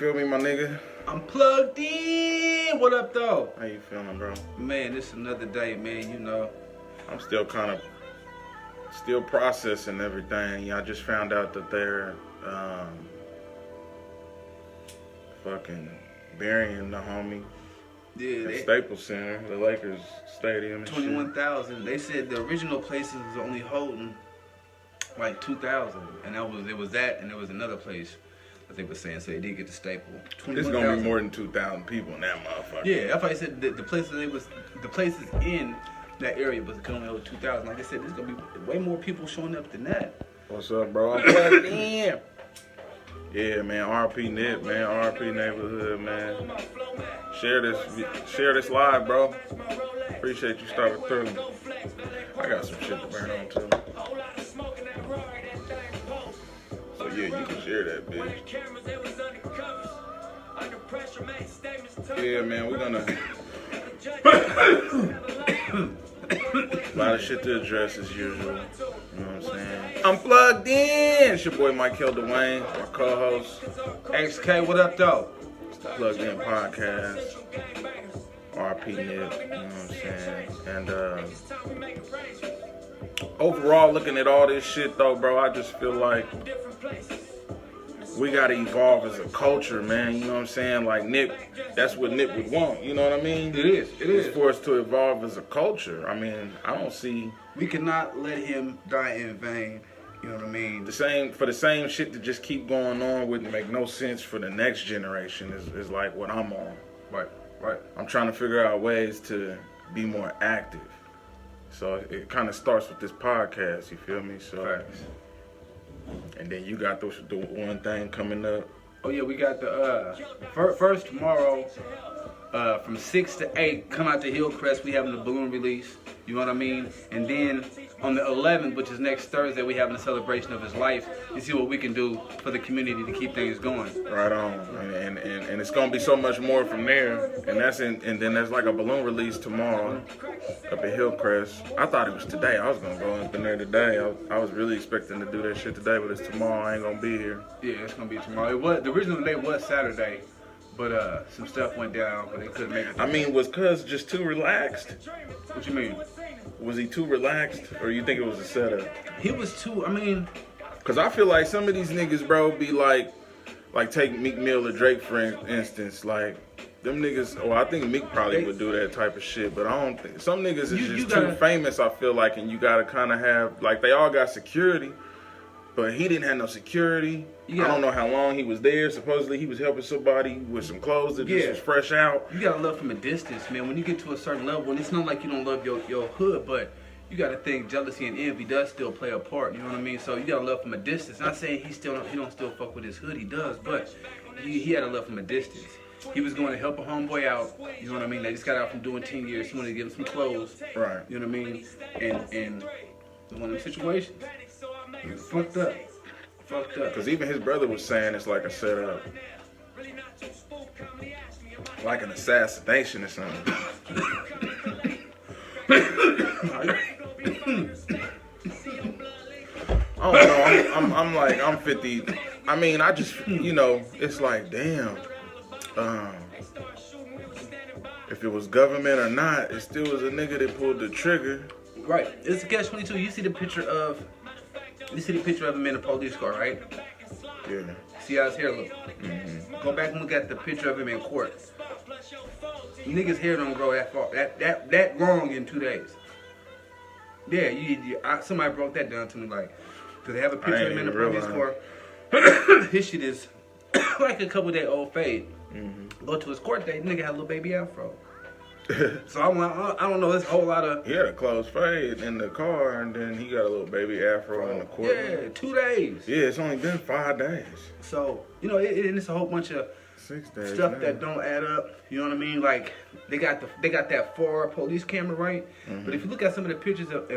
Feel me, my nigga? I'm plugged in. What up, though? How you feeling, bro? Man, it's another day, man. You know. I'm still still processing everything. I just found out that they're fucking burying the homie at Staples Center, the Lakers stadium. 21,000. They said the original places was only holding like 2,000, and it was that, and there was another place that they were saying. So they did get the Staple. It's gonna be more than 2,000 people in that motherfucker. Yeah, that's why I said the places in that area was only over 2,000. Like I said, there's gonna be way more people showing up than that. What's up, bro? I'm plugged in. Yeah, man. RP Nip, man. RP neighborhood, man. Share this live, bro. Appreciate you stopping through. I got some shit to burn on too. So yeah, you can share that, bitch. Yeah, man. We're gonna. A lot of shit to address as usual. You know what I'm saying? I'm plugged in. It's your boy Michael Dwayne, my co-host. XK, what up, though? It's the Plugged In Podcast. RP Nip, you know what I'm saying? And overall, looking at all this shit though, bro, I just feel like we gotta evolve as a culture, man. You know what I'm saying? Like Nip, that's what Nip would want. You know what I mean? It is. It's for us to evolve as a culture. I mean, I don't see. We cannot let him die in vain. You know what I mean? For the same shit to just keep going on wouldn't make no sense for the next generation. Is like what I'm on. Right. I'm trying to figure out ways to be more active. So it kind of starts with this podcast. You feel me? So. Right. And then you got the one thing coming up. Oh yeah, we got the first tomorrow from 6 to 8. Come out to Hillcrest. We having the balloon release. You know what I mean? And then on the 11th, which is next Thursday, we having a celebration of his life. And see what we can do for the community to keep things going. Right on. And it's gonna be so much more from there. And then there's like a balloon release tomorrow up at Hillcrest. I thought it was today. I was gonna go up in there today. I was really expecting to do that shit today, but it's tomorrow. I ain't gonna be here. Yeah, it's gonna be tomorrow. The original day was Saturday, but some stuff went down, but they couldn't make it. I mean, was Cuz just too relaxed? What you mean? Was he too relaxed, or you think it was a setup? He was too. I mean, cause I feel like some of these niggas, bro, be like take Meek Mill or Drake for instance, like them niggas. Well, I think Meek probably would do that type of shit, but I don't think some niggas is just too famous. I feel like, and you gotta kind of have like they all got security, but he didn't have no security. I don't know how long he was there. Supposedly he was helping somebody with some clothes that just was fresh out. You gotta love from a distance, man. When you get to a certain level, and it's not like you don't love your hood, but you gotta think jealousy and envy does still play a part. You know what I mean? So you gotta love from a distance. Not saying he don't still fuck with his hood. He does, but he had to love from a distance. He was going to help a homeboy out. You know what I mean? They just got out from doing 10 years. He wanted to give him some clothes. Right. You know what I mean? And one of them situations. Fucked up. Because even his brother was saying it's like a setup. Like an assassination or something. I don't know. I'm 50. I mean, I just, it's like, damn. If it was government or not, it still was a nigga that pulled the trigger. Right. It's a catch-22. You see the picture of him in a police car, right? Yeah. See how his hair look? Mm-hmm. Go back and look at the picture of him in court. Niggas' hair don't grow that far, that long in 2 days. Yeah, somebody broke that down to me, like, do they have a picture of him in the police car? His shit is like a couple-day-old fade. Mm-hmm. Go to his court date, nigga had a little baby afro. So I don't know, there's a whole lot of... He had a close fade in the car, and then he got a little baby afro in the court. Yeah, 2 days. Yeah, it's only been 5 days. So, it's a whole bunch of 6 days stuff now that don't add up. You know what I mean? Like, they got that far police camera, right? Mm-hmm. But if you look at some of the pictures of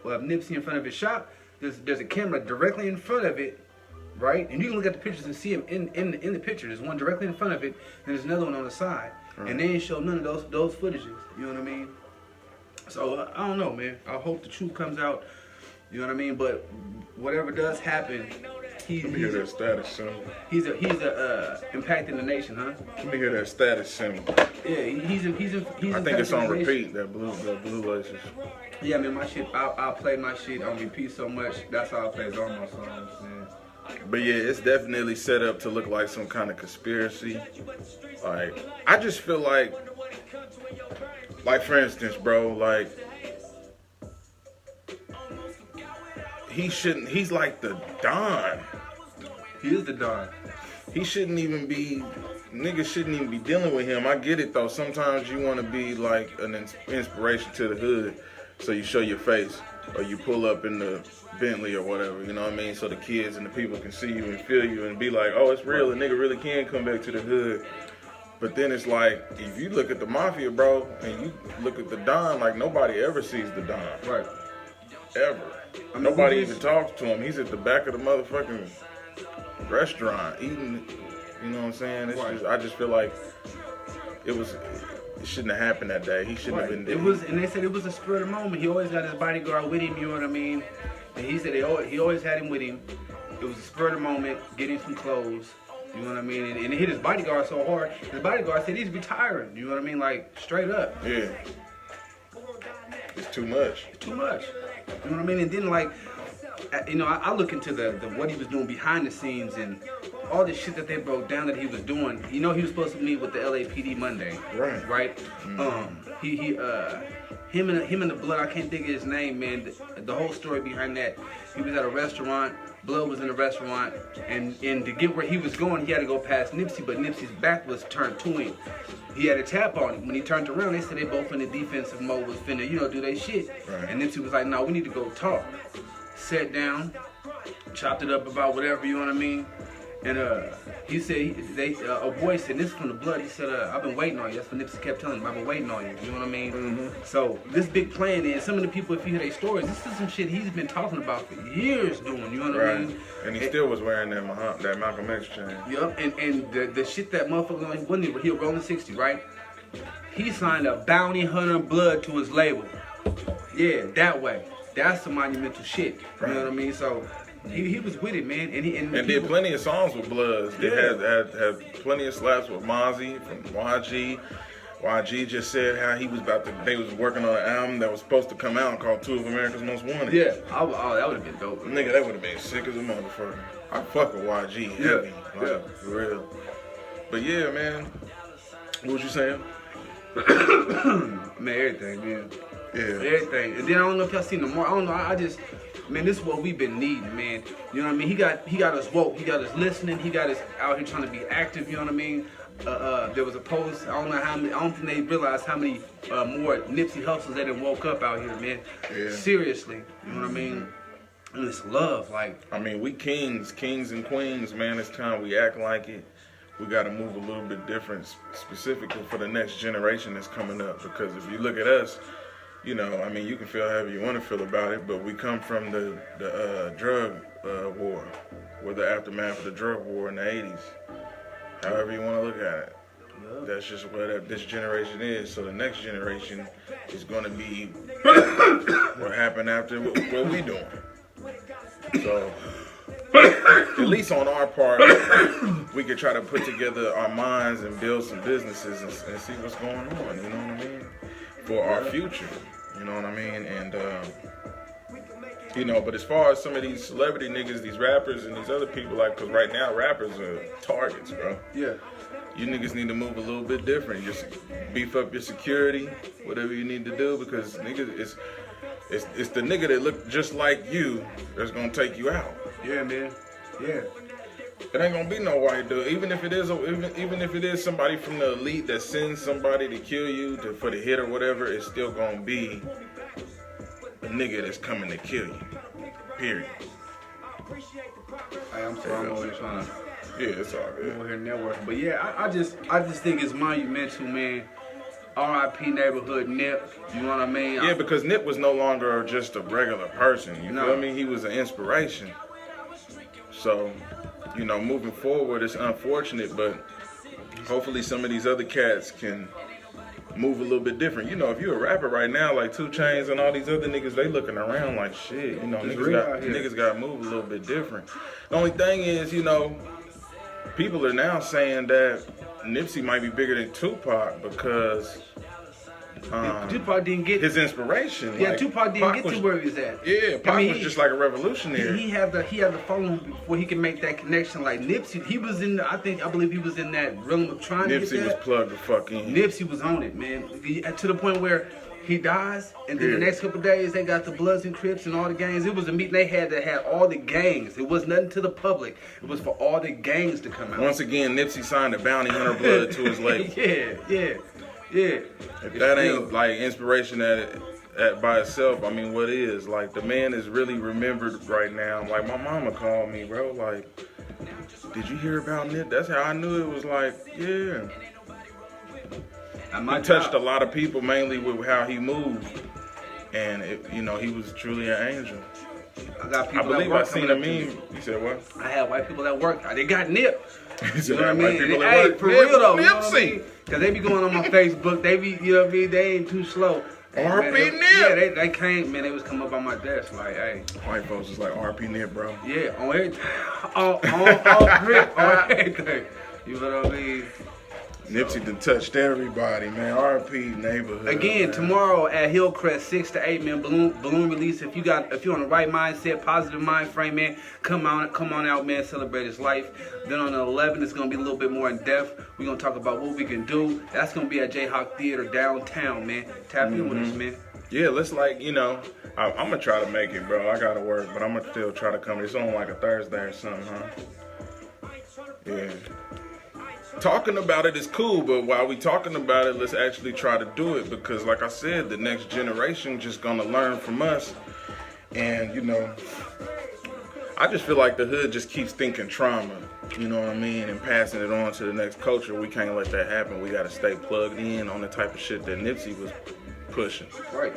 Nipsey in front of his shop, there's a camera directly in front of it, right? And you can look at the pictures and see him in the picture. There's one directly in front of it, and there's another one on the side. Right. And they ain't show none of those footages. You know what I mean? So I don't know, man. I hope the truth comes out. You know what I mean? But whatever does happen, Let me hear that status symbol. He's impacting the nation, huh? Let me hear that status symbol. Yeah, he's I think it's on repeat. That blue laces. Yeah, man, my shit. I'll play my shit on repeat so much. That's how I play all my songs, man. But yeah, it's definitely set up to look like some kind of conspiracy. Like, I just feel like for instance, bro, like, he's like the Don. He is the Don. He shouldn't even be, niggas shouldn't even be dealing with him. I get it though, sometimes you want to be like an inspiration to the hood, so you show your face, or you pull up in the Bentley or whatever, you know what I mean? So the kids and the people can see you and feel you and be like, oh, it's real, a nigga really can come back to the hood. But then it's like, if you look at the Mafia, bro, and you look at the Don, like nobody ever sees the Don. Right. Ever. Nobody even talks to him. He's at the back of the motherfucking restaurant eating, you know what I'm saying? It's just, I just feel like it shouldn't have happened that day. He shouldn't have been there. And they said it was a spur of the moment. He always got his bodyguard with him, you know what I mean? And he said he always had him with him. It was a spur of the moment, getting some clothes, you know what I mean? And it hit his bodyguard so hard, his bodyguard said he's retiring, you know what I mean? Like, straight up. Yeah. It's too much. It's too much. You know what I mean? And then, like, you know, I look into the what he was doing behind the scenes and all the shit that they broke down that he was doing. You know, he was supposed to meet with the LAPD Monday. Right? Mm-hmm. Him and the Blood, I can't think of his name, man. The whole story behind that. He was at a restaurant. Blood was in a restaurant, and to get where he was going, he had to go past Nipsey, but Nipsey's back was turned to him. He had a tap on him. When he turned around, they said they both in the defensive mode, was finna, you know, do they shit. Right. And Nipsey was like, no, we need to go talk. Sat down, chopped it up about whatever, you know what I mean? And he said, a boy said, this is from the Blood. He said, I've been waiting on you. That's what Nipsey kept telling him. I've been waiting on you. You know what I mean? Mm-hmm. So this big plan is, some of the people, if you hear their stories, this is some shit he's been talking about for years doing. You know what I mean? And he still was wearing that Malcolm X chain. Yup. And the shit that motherfucker, he was rolling 60, right? He signed a bounty hunter Blood to his label. Yeah, that way. That's some monumental shit. You know what I mean? So he was with it, man. And did plenty of songs with Bloods. They had plenty of slaps with Mozzie from YG. YG just said how they was working on an album that was supposed to come out called Two of America's Most Wanted. Yeah. Oh, that would have been dope. Nigga, that would have been sick as a motherfucker. I fuck with YG heavy. For real. But yeah, man. What was you saying? Man, everything, man. Yeah. Everything. And then I don't know if y'all seen the more. I don't know. I just, man, this is what we've been needing, man. You know what I mean? He got us woke. He got us listening. He got us out here trying to be active. You know what I mean? There was a post. I don't know how many. I don't think they realized how many more Nipsey hustlers that done woke up out here, man. Yeah. Seriously. You know what I mean? And it's love, like. I mean, we kings and queens, man. It's time we act like it. We got to move a little bit different, specifically for the next generation that's coming up. Because if you look at us, you know, I mean, you can feel however you want to feel about it, but we come from the drug war, or the aftermath of the drug war in the 80s. However you want to look at it. Yep. That's just what this generation is. So the next generation is going to be what happened after what we doing. So at least on our part, we could try to put together our minds and build some businesses and see what's going on, you know what I mean? For our future, you know what I mean? And, you know, but as far as some of these celebrity niggas, these rappers and these other people, like, because right now rappers are targets, bro. Yeah. You niggas need to move a little bit different. Just beef up your security, whatever you need to do, because niggas, it's the nigga that look just like you that's gonna take you out. Yeah, man. Yeah. It ain't gonna be no white dude. Even if it is somebody from the elite that sends somebody to kill you for the hit or whatever, it's still gonna be a nigga that's coming to kill you. Period. I'm sorry, I'm always trying to. Yeah, it's all good. I'm over here networking, but yeah, I just think it's monumental, man. R.I.P. Neighborhood Nip. You know what I mean? Yeah, because Nip was no longer just a regular person. You feel me? He was an inspiration. So, you know, moving forward, it's unfortunate, but hopefully some of these other cats can move a little bit different. You know, if you're a rapper right now, like 2 Chainz and all these other niggas, they looking around like shit. You know, niggas got to move a little bit different. The only thing is, you know, people are now saying that Nipsey might be bigger than Tupac because Tupac didn't get his inspiration. Yeah, like, Tupac didn't get to where he was at. Yeah, Pac was just like a revolutionary. He had the following before he can make that connection. Like Nipsey, he was in. I believe he was in that realm of trying to get that. Nipsey was plugged the fuck in. Nipsey was on it, man. To the point where he dies, and then the next couple of days they got the Bloods and Crips and all the gangs. It was a meeting they had that had all the gangs. It was nothing to the public. It was for all the gangs to come out. Once again, Nipsey signed a bounty hunter blood to his label. Yeah. If that ain't like inspiration at by itself, I mean, what is? Like, the man is really remembered right now. Like, my mama called me, bro. Like, did you hear about Nip? That's how I knew it was like, yeah. He touched a lot of people, mainly with how he moved, and you know, he was truly an angel. I believe I seen a meme. You said what? I had white people at work. They got Nip. You know what I mean? Hey, for real though, Nipsey. Cause they be going on my Facebook. They be, you know what I mean? They ain't too slow. RP Nip. Yeah, they came, man. They was coming up on my desk like, hey. White folks was like RP Nip, bro. Yeah, on everything, on grip, on everything. You know what I mean? Nipsey done touched everybody, man. RP neighborhood. Again, man. Tomorrow at Hillcrest, 6 to 8, man. Balloon release. If you're on the right mindset, positive mind frame, man, come on out, man. Celebrate his life. Then on the 11th, it's gonna be a little bit more in depth. We're gonna talk about what we can do. That's gonna be at Jayhawk Theater downtown, man. Tap in with us, man. Yeah, let's I'm gonna try to make it, bro. I gotta work, but I'm gonna still try to come. It's on like a Thursday or something, huh? Yeah. Talking about it is cool, but while we talking about it, let's actually try to do it, because like I said, the next generation just gonna learn from us. And you know, I just feel like the hood just keeps thinking trauma, you know what I mean, and passing it on to the next culture. We can't let that happen. We gotta stay plugged in on the type of shit that Nipsey was pushing. Right.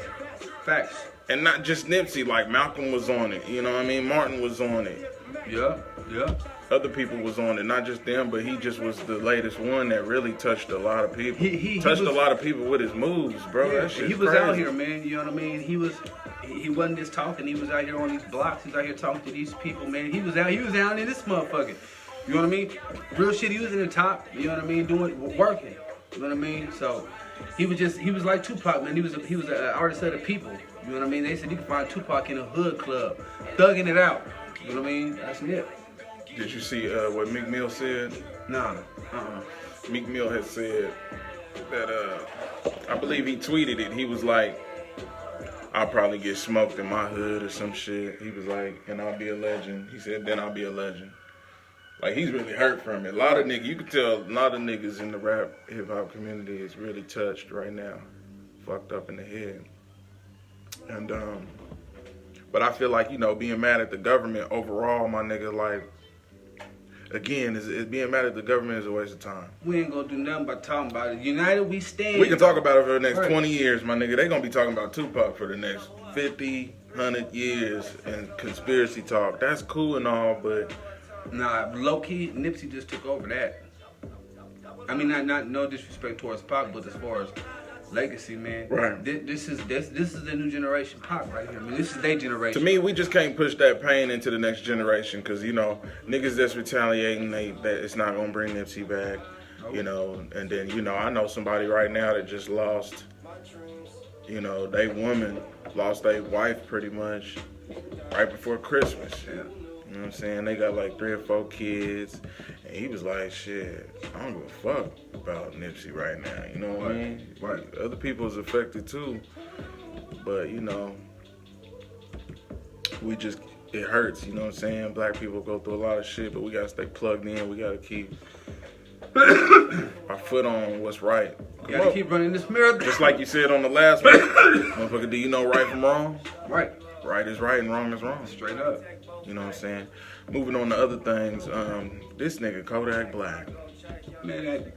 Facts. And not just Nipsey, like Malcolm was on it, you know what I mean? Martin was on it. Yeah. Other people was on it, not just them, but he just was the latest one that really touched a lot of people. He touched a lot of people with his moves, bro. Yeah, that shit's he was crazy. out here, man. You know what I mean? He wasn't just talking. He was out here on these blocks. He was out here talking to these people, man. He was out in this motherfucker. You know what I mean? Real shit. He was in the top. You know what I mean? Working. You know what I mean? So he was like Tupac, man. He was an artist of the people. You know what I mean? They said you can find Tupac in a hood club, thugging it out. You know what I mean? That's it. Did you see what Meek Mill said? Nah. Meek Mill had said that, I believe he tweeted it. He was like, I'll probably get smoked in my hood or some shit. He was like, and I'll be a legend. He said, then I'll be a legend. Like, he's really hurt from it. A lot of niggas, you can tell a lot of niggas in the rap hip-hop community is really touched right now. Fucked up in the head. And, but I feel like, you know, being mad at the government overall, my nigga, like, again, is being mad at the government is a waste of time. We ain't gonna do nothing but talking about it. United we stand. We can talk about it for the next 20 years, my nigga. They gonna be talking about Tupac for the next 50, 100 years and conspiracy talk. That's cool and all, but nah, low key, Nipsey just took over that. I mean, not no disrespect towards Pac, but as far as legacy, man. Right. This is the new generation Pac right here. I mean, this is their generation. To me, we just can't push that pain into the next generation, because, you know, niggas that's retaliating, that it's not gonna bring Nipsey back, you know. And then, you know, I know somebody right now that just lost, you know, they woman lost their wife pretty much right before Christmas. Yeah. You know what I'm saying? They got like 3 or 4 kids, and he was like, shit, I don't give a fuck about Nipsey right now, you know what I mean? Right. Other people is affected too, but, you know, it hurts, you know what I'm saying? Black people go through a lot of shit, but we gotta stay plugged in. We gotta keep our foot on what's right. You gotta keep running this marathon. Just like you said on the last one, motherfucker, do you know right from wrong? Right. Right is right and wrong is wrong. Straight up. You know what I'm saying? Moving on to other things, this nigga Kodak Black. Man,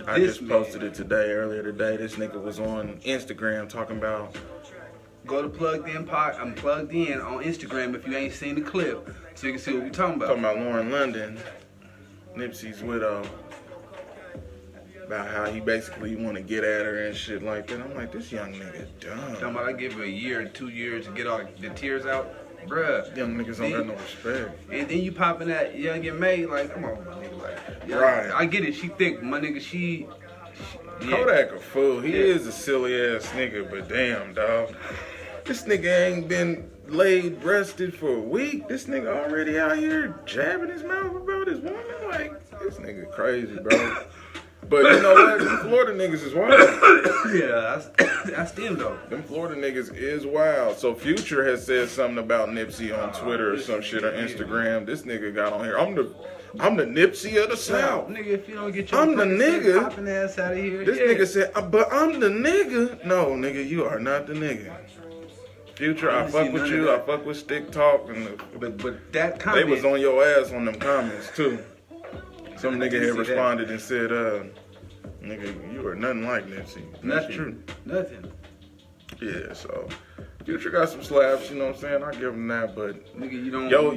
I just posted it earlier today. This nigga was on Instagram talking about. Go to Plugged In Pod. I'm plugged in on Instagram if you ain't seen the clip, so you can see what we're talking about. Talking about Lauren London, Nipsey's widow. about how he basically want to get at her and shit like that. I'm like, this young nigga Talking dumb. about I give her a year and 2 years to get all the tears out. Bruh. Young niggas don't got no respect. And then you popping that young and May, like, come on, my nigga. Like, yeah, Right. I get it. She thick, my nigga. She yeah. Kodak a fool. He is a silly ass nigga, but damn, dog. This nigga ain't been laid breasted for a week. This nigga already out here jabbing his mouth about his woman. Like, this nigga crazy, bro. But you know what? Them Florida niggas is wild. Yeah, that's them though. Them Florida niggas is wild. So Future has said something about Nipsey on Twitter or some shit or Instagram. This nigga got on here. I'm the Nipsey of the South. Nigga, if you don't get your I'm the nigga. popping ass out of here. This nigga said, but I'm the nigga. No, nigga, you are not the nigga. Future, I fuck with you. I fuck with Stick Talk. And but that comment. they was on your ass on them comments, too. Some nigga had responded and said, nigga, you are nothing like Nipsey. That's true. Nothing. Yeah, so Future got some slaps, you know what I'm saying? I give him that, but nigga, you don't. Yo,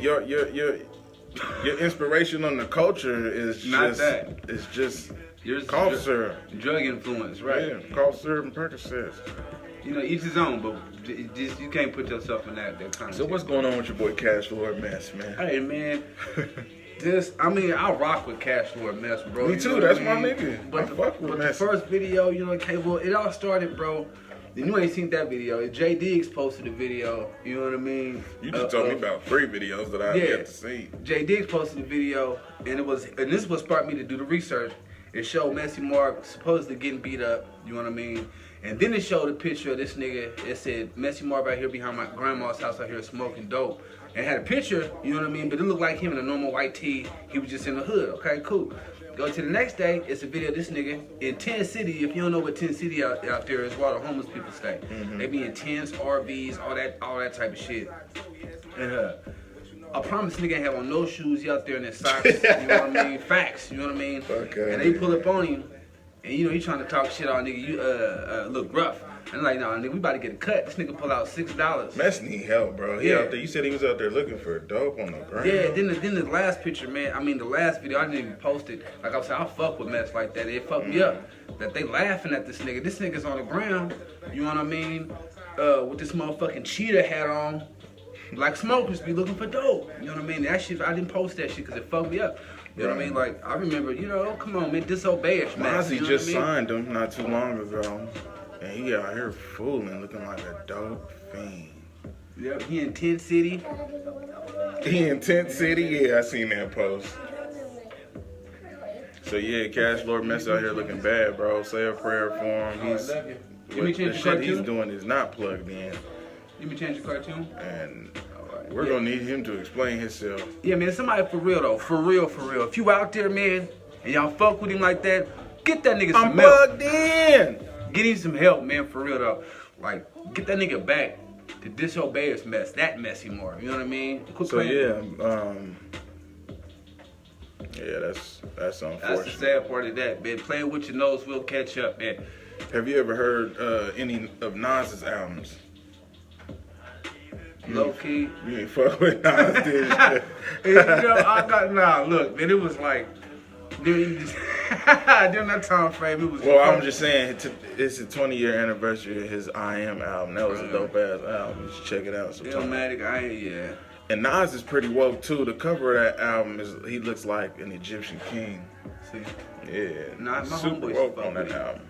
your inspiration on the culture is not just that. It's just Yours cough is syrup. Drug influence, right? Yeah, cough syrup and Percocets. You know, each his own, but just you can't put yourself in that kind of. So what's going on with your boy Cashlordmess, man? Hey man, I rock with Cashlordmess, bro. Me too. That's my nigga. But the first video, you know, it all started, bro. You ain't seen that video. J Diggs posted a video. You know what I mean? You just told me about 3 videos that I yet to see. J Diggs posted a video, and this was sparked me to do the research. It showed Messy Mark supposedly getting beat up. You know what I mean? And then it showed a picture of this nigga. It said Messy Mark out here behind my grandma's house out here smoking dope. And had a picture, you know what I mean? But it looked like him in a normal white tee. He was just in the hood. Okay, cool. Go to the next day, it's a video of this nigga in Tent City. If you don't know what Tent City out there is, where all the homeless people stay. Mm-hmm. They be in tents, RVs, all that type of shit. And I promise nigga ain't have on no shoes. He out there in his socks. You know what I mean? Facts. You know what I mean? Okay. And they pull up on him, and you know he trying to talk shit on nigga. You look rough. And like, nah, nigga, we about to get a cut. This nigga pull out $6. Mess need help, bro. He out there. You said he was out there looking for dope on the ground. Yeah. Then the last picture, man. I mean, the last video I didn't even post it. Like I said, I fuck with Mess like that. It fucked me up that they laughing at this nigga. This nigga's on the ground. You know what I mean? With this motherfucking cheetah hat on. Like smokers be looking for dope. You know what I mean? That shit, I didn't post that shit because it fucked me up. You know what I mean? Like, I remember, you know, come on, man, disobey us, man. Mozzie just signed him not too long ago. And he out here fooling, looking like a dope fiend. Yep, he in Tent City. He in Tent City? Yeah, I seen that post. So yeah, Cashlordmess out here looking bad, bro. Say a prayer for him. The shit he's doing is not plugged in. Let me change the cartoon. And we're gonna need him to explain himself. Yeah, man, somebody for real though. For real. If you out there, man, and y'all fuck with him like that, get that nigga some help. I'm plugged in. Get him some help, man, for real though. Like, get that nigga back to disobey us mess, that Messy more. You know what I mean? So yeah, that's unfortunate. That's the sad part of that, man. Playing with your nose will catch up, man. Have you ever heard any of Nas's albums? Low key. You ain't fuck with Nas, did you? You know, look, man, it was like, during that time frame, it was. Well, I'm just saying, it's the 20-year anniversary of his I Am album. That was a dope ass album. You should check it out sometime. Illmatic, yeah. And Nas is pretty woke too. The cover of that album he looks like an Egyptian king. See? Yeah, super woke on that album.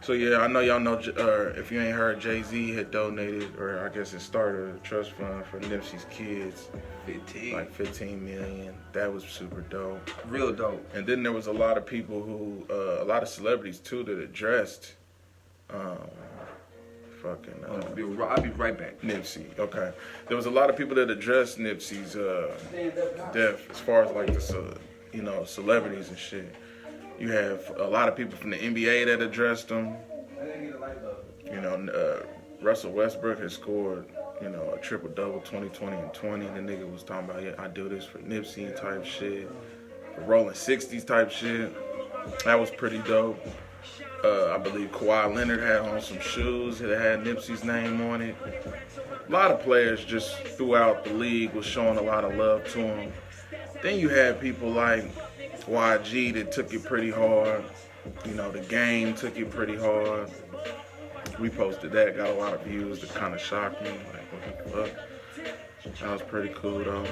So yeah, I know y'all know, if you ain't heard, Jay-Z had donated, or I guess it started a trust fund for Nipsey's kids. 15. Like 15 million. That was super dope. Real dope. And then there was a lot of people who, a lot of celebrities too that addressed, I'll be right back. Nipsey. Okay. There was a lot of people that addressed Nipsey's death as far as like the, celebrities and shit. You have a lot of people from the NBA that addressed him. Russell Westbrook has scored, a triple-double, 20, and 20. The nigga was talking about, I do this for Nipsey type shit. For Rolling 60s type shit. That was pretty dope. I believe Kawhi Leonard had on some shoes that had Nipsey's name on it. A lot of players just throughout the league was showing a lot of love to him. Then you had people like YG that took it pretty hard. You know, The Game took it pretty hard. We posted that, got a lot of views that kind of shocked me. Like, what the fuck? That was pretty cool though.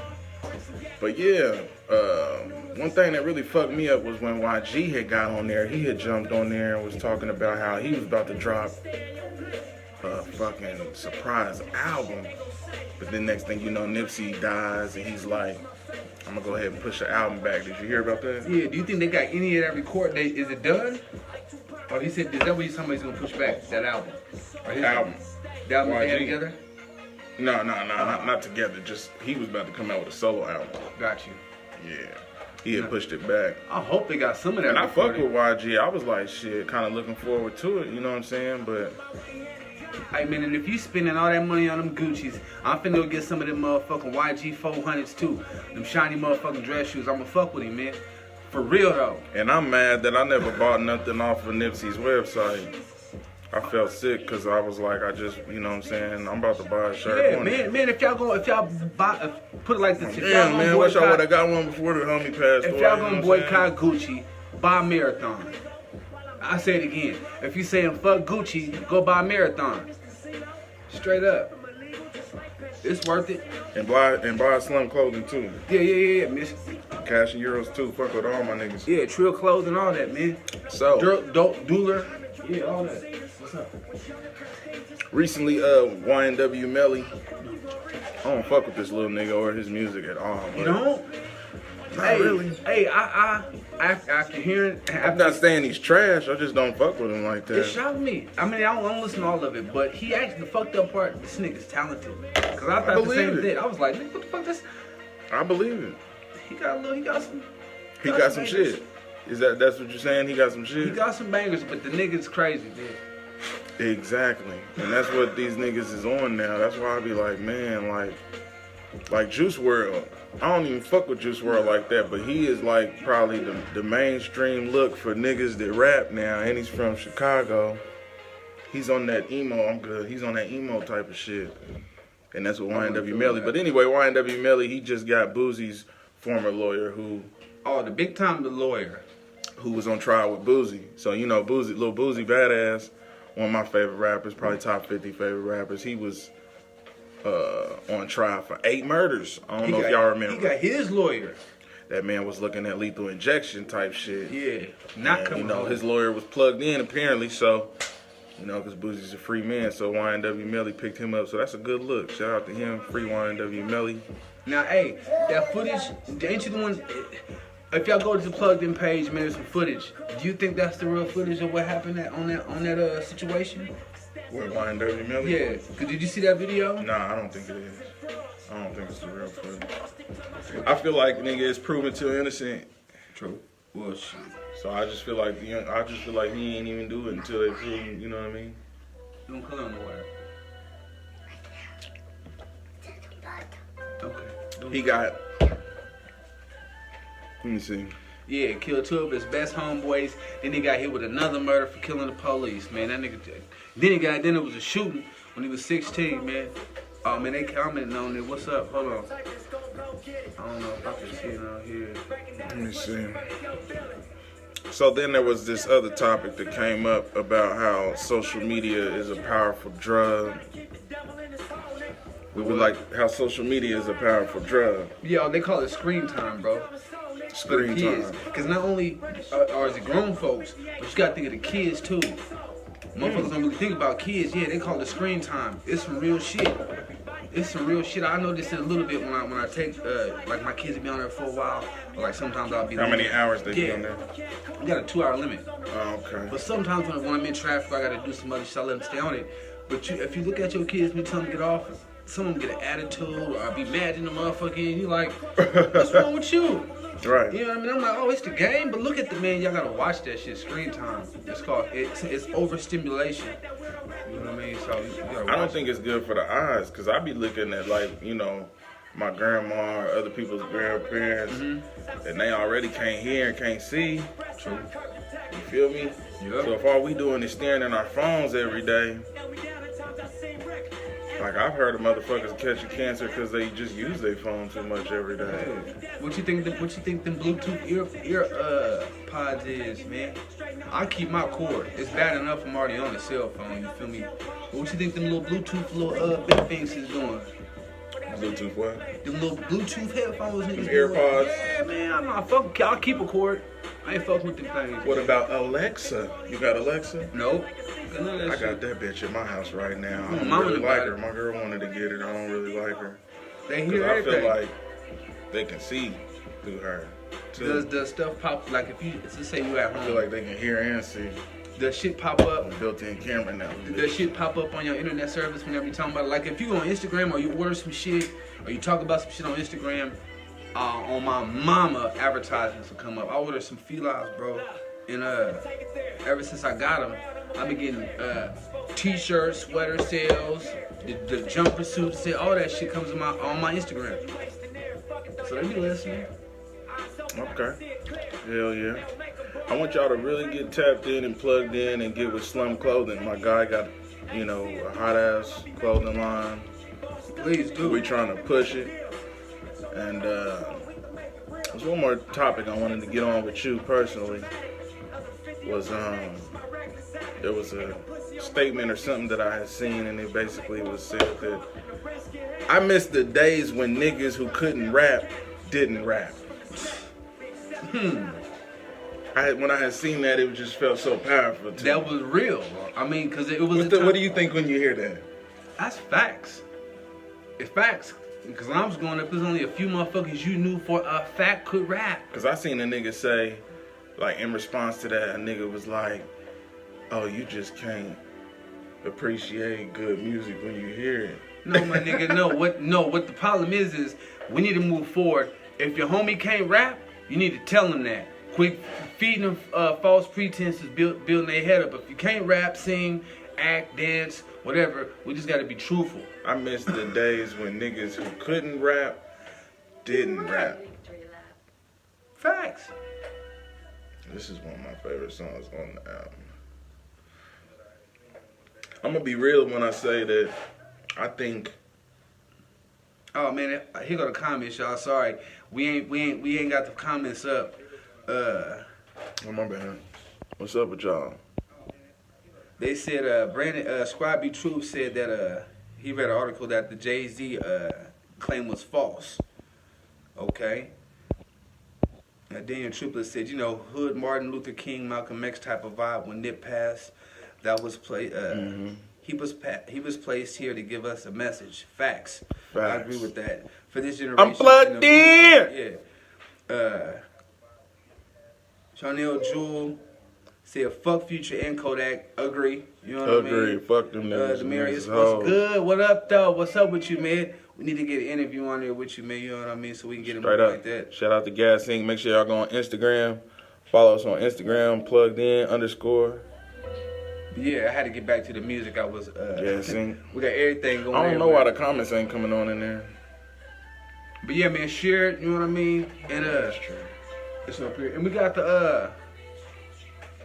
But yeah, one thing that really fucked me up was when YG had got on there. He had jumped on there and was talking about how he was about to drop a fucking surprise album. But then next thing you know, Nipsey dies and he's like, I'm gonna go ahead and push the album back. Did you hear about that? Yeah, do you think they got any of that recorded? Is it done? Or he said, is that what somebody's gonna push back, that album? Or his Album. The album they had YG. together? No, not together. Just, he was about to come out with a solo album. Got you. Yeah. He had pushed it back. I hope they got some of that. And I fuck recorded. with YG. I was like, shit, kind of looking forward to it. You know what I'm saying? But Hey man, and if you spending all that money on them Gucci's, I'm finna go get some of them motherfucking YG 400s too. Them shiny motherfucking dress shoes. I'ma fuck with him, man. For real though. and I'm mad that I never bought nothing off of Nipsey's website. I felt sick because I was like, I just, you know what I'm saying? I'm about to buy a shirt. Yeah, man, if y'all buy, put it like this. If y'all Damn, gonna man, wish I boycott- would have got one before the homie passed away. If y'all you know gonna what I'm saying? boycott Gucci, buy Marathon. I say it again. If you saying fuck Gucci, go buy Marathon. Straight up. It's worth it. And buy Slum clothing too. Yeah, miss. Cash and euros too. Fuck with all my niggas. Yeah, Trill clothes and all that, man. So Doler. Yeah, all that. What's up? recently, YNW Melly. I don't fuck with this little nigga or his music at all. You don't? Not really. Hey, I after hearing, I'm not saying he's trash. I just don't fuck with him like it that. shocked me. I mean, I don't listen to all of it, but he actually, the fucked up part, this nigga's talented. Cause I thought the believe same it. thing. I was like, nigga, what the fuck this? I believe it. He got some. He got some bangers. shit. That's what you're saying? He got some He shit? got some bangers, but the nigga's crazy, dude. Exactly. And that's what these niggas is on now. That's why I be like, man, like Juice WRLD. I don't even fuck with Juice WRLD like that, but he is like probably the mainstream look for niggas that rap now, and he's from Chicago. He's on that emo, I'm good. He's on that emo type of shit. And that's what YNW Melly. But anyway, YNW Melly, he just got Boozie's former lawyer who The big time the lawyer. was on trial with Boozy. So, you know, Lil Boozy Badass, one of my favorite rappers, probably top 50 favorite rappers. He was on trial for 8 murders. I don't know if y'all remember. He got his lawyer. That man was looking at lethal injection type shit. Yeah, not And, coming you know, home. his lawyer was plugged in apparently, so, you know, because Boozy's a free man, so YNW Melly picked him up. So that's a good look. Shout out to him, free YNW Melly. Now, hey, that footage, ain't you the one? If y'all go to the plugged in page, man, there's some footage. Do you think that's the real footage of what happened on that situation? What, YNW Melly? Yeah. Cause did you see that video? Nah, I don't think it is. I don't think it's the real footage. I feel like nigga is proven too innocent. True. Well, shit. So I just feel like he ain't even do it until they prove him, you know what I mean? Don't call him nowhere. Okay. He got, let me see. Yeah, killed 2 of his best homeboys. Then he got hit with another murder for killing the police, man. That nigga. Then it was a shooting when he was 16, man. Oh man, they commenting on it. What's up? Hold on. I don't know if I can see it out here. Let me see. So then there was this other topic that came up about how social media is a powerful drug. We were like, how social media is a powerful drug. Yo, they call it screen time, bro. Screen time. Because not only are it grown folks, but you gotta think of the kids too. Motherfuckers don't really think about kids. Yeah, they call it screen time. It's some real shit. It's some real shit. I know this in a little bit when I take like my kids be on there for a while, or like sometimes I'll be. How many hours they be on there? We got a 2-hour limit. Oh, okay. But sometimes when I'm in traffic, I gotta do some other shit. I let them stay on it. But if you look at your kids, when you tell them to get off, some of them get an attitude or be mad in the motherfucker, and you like, what's wrong with you? Right. You know what I mean? I'm like, oh, it's the game, but look at the man. Y'all gotta watch that shit. Screen time. It's called. It's overstimulation. You know what I mean? So you gotta watch I don't think it's good for the eyes, because I be looking at, like, you know, my grandma or other people's grandparents, and they already can't hear and can't see. True. You feel me? Yep. So if all we doing is staring at our phones every day, like I've heard of motherfuckers catching cancer because they just use their phone too much every day. What you think? What you think them Bluetooth ear pods is, man? I keep my cord. It's bad enough I'm already on the cell phone, you feel me? But what you think them little Bluetooth little big things is doing? Bluetooth what? Them little Bluetooth headphones niggas. AirPods? Yeah, man, I'm not fucking. I'll keep a cord. I ain't fucking with them things. What about Alexa? You got Alexa? Nope. I got that bitch at my house right now. I don't Mama really like got her. it. My girl wanted to get it. I don't really like her. They Because hear I everything. feel like they can see through her. Too. Does stuff pop, like if you, let's say you at home. I feel like they can hear and see. Does shit pop up? Built-in camera now. Does shit pop up on your internet service whenever you talking about it? Like if you go on Instagram or you order some shit or you talk about some shit on Instagram, on my mama advertisements will come up. I ordered some felines, bro, and ever since I got them, I've been getting t-shirts, sweater sales, the jumper suits, all that shit comes on my Instagram. So they be listening. Okay. Hell yeah. I want y'all to really get tapped in and plugged in and get with Slum Clothing. My guy got, a hot ass clothing line. Please do. We trying to push it. And there's one more topic I wanted to get on with you personally. Was there was a statement or something that I had seen, and it basically was said that I miss the days when niggas who couldn't rap didn't rap. When I had seen that, it just felt so powerful to me. That was real. I mean, because it was. What do you think when you hear that? That's facts. It's facts. Because when I was growing up, there's only a few motherfuckers you knew for a fact could rap. Because I seen a nigga say, like, in response to that, a nigga was like, oh, you just can't appreciate good music when you hear it. No, my nigga, no. What the problem is we need to move forward. If your homie can't rap, you need to tell him that. Quit feeding them false pretenses, building their head up. If you can't rap, sing, act, dance, whatever, we just got to be truthful. I miss the days when niggas who couldn't rap didn't rap. Facts. This is one of my favorite songs on the album. I'm gonna be real when I say that I think. Oh man, here go the comments, y'all. Sorry, we ain't got the comments up. Oh my bad. What's up with y'all? They said Brandon Scribe Truce said that he read an article that the Jay-Z claim was false. Okay. Daniel Triplet said, Hood, Martin Luther King, Malcolm X type of vibe when Nip passed. That was he was placed here to give us a message. Facts. I agree with that. For this generation, I'm plugged in. Yeah. Chanel Jewel said, "Fuck Future and Kodak." Agree. You know what I mean? Agree. Fuck them niggas. Demarius, what's good? What up, though? What's up with you, man? We need to get an interview on there with you, man. You know what I mean? So we can get him like that. Shout out to Gas Inc. Make sure y'all go on Instagram. Follow us on Instagram. _. Yeah, I had to get back to the music. I was. Gas Inc. We got everything going. I don't know why the comments ain't coming on in there. But yeah, man, share it. You know what I mean? And That's true. it's up here. And we got the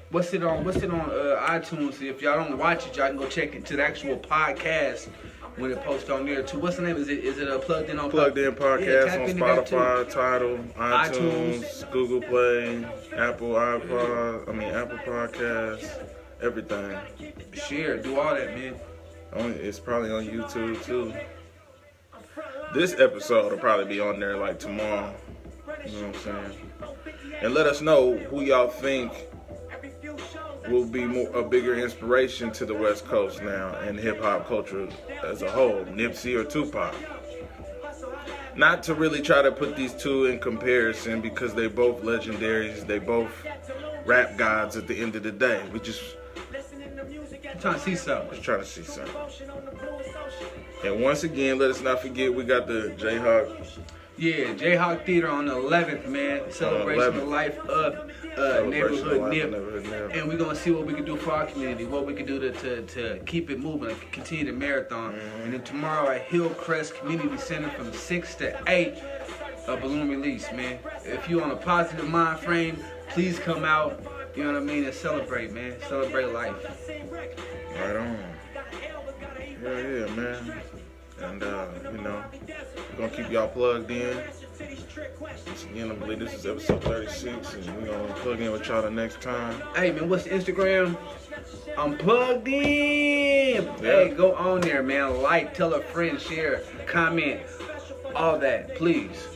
What's it on iTunes? If y'all don't watch it, y'all can go check into the actual podcast when it posts on there too. What's the name? Is it plugged in on Plugged In Podcast tap on into that too. Spotify, Tidal, iTunes, Google Play, Apple Podcasts, everything. Share, do all that, man. It's probably on YouTube too. This episode will probably be on there like tomorrow. You know what I'm saying? And let us know who y'all think will be a bigger inspiration to the West Coast now and hip hop culture as a whole, Nipsey or Tupac. Not to really try to put these two in comparison because they both legendaries, they both rap gods at the end of the day. We just trying to see something. Just trying to see something. And once again, let us not forget we got the Jayhawk. Yeah, Jayhawk Theater on the 11th, man. Celebration of life of neighborhood Nip. And we're going to see what we can do for our community, what we can do to keep it moving, continue the marathon. Mm-hmm. And then tomorrow at Hillcrest Community Center from 6 to 8, a balloon release, man. If you're on a positive mind frame, please come out, you know what I mean, and celebrate, man. Celebrate life. Right on. Yeah, man. And, we're going to keep y'all plugged in. Again, I believe this is episode 36, and we're gonna plug in with y'all the next time. Hey man, what's the Instagram? I'm plugged in. Hey, go on there, man. Like, tell a friend, share, comment, all that, please.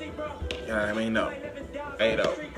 Yeah, I mean, no. 8-0.